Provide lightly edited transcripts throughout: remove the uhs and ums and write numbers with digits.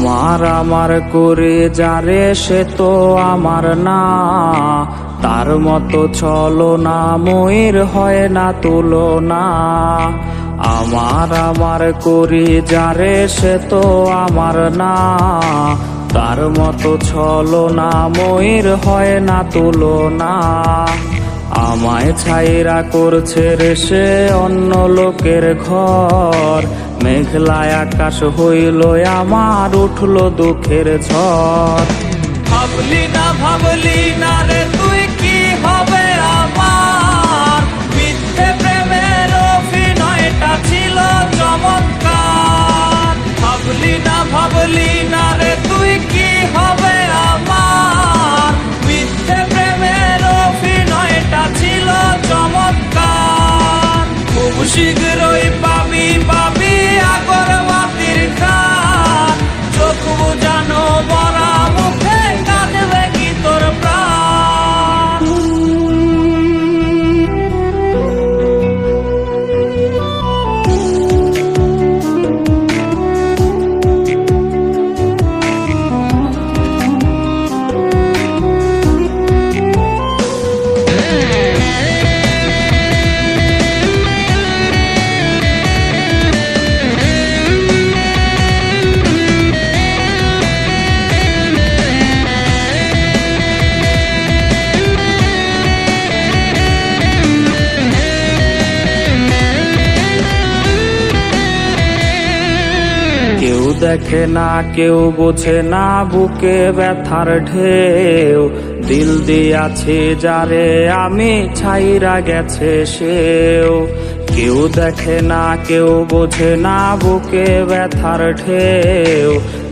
আমার করে যারে সে তো আমার না, তার মতো ছলনা ময়ূর হয় না তুলনা। আমার করি যারে সে তো আমার না, তার মতো ছলনা ময়ূর হয় না তুলনা। আমায় ছাইরা করছে রে সে অন্য লোকের ঘর, মেঘলায় আকাশ হইল আমার উঠলো দুঃখের ঝড়। ভাবলি না রে তুই কি হবে আমার, মিথ্যে প্রেমের অভিনয়টা ছিল চমৎকার। ভাবলি না রে তুই কি হবে আমার, মিথ্যে প্রেমের অভিনয়টা ছিল চমৎকার। খুব শীঘ্রই পাবি আগরবাতির ঘ্রাণ, চোখ বুজানো মরা মুখে কাঁদবে কি তোর প্রাণ। কেউ দেখে না কেউ বোঝে না বুকে ব্যথার ঢেউ, দিল দিয়াছে যারে আমি ছাইরা গেছে সেও। কেউ দেখে না কেউ বোঝে না বুকে ব্যথার ঢেউ,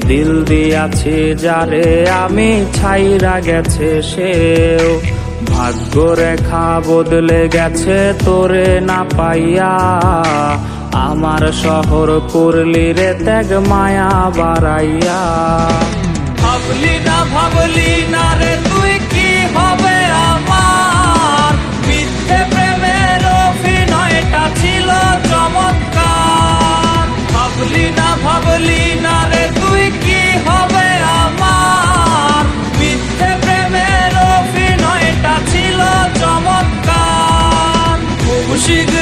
দিল দিয়াছে যারে আমি ছাইরা গেছে সেও। ভাগ্য রেখা বদলে গেছে তোরে না পাইয়া, আমার শহর করলি রে ত্যাগ মায়া বাড়াইয়া। ভাবলি না রে তুই কি হবে আমার, মিথ্যে প্রেমের অভিনয়টা ছিল চমৎকার। ভাবলি না রে তুই কি হবে আমার, মিথ্যে প্রেমের অভিনয়টা ছিল চমৎকার। খুব শীঘ্র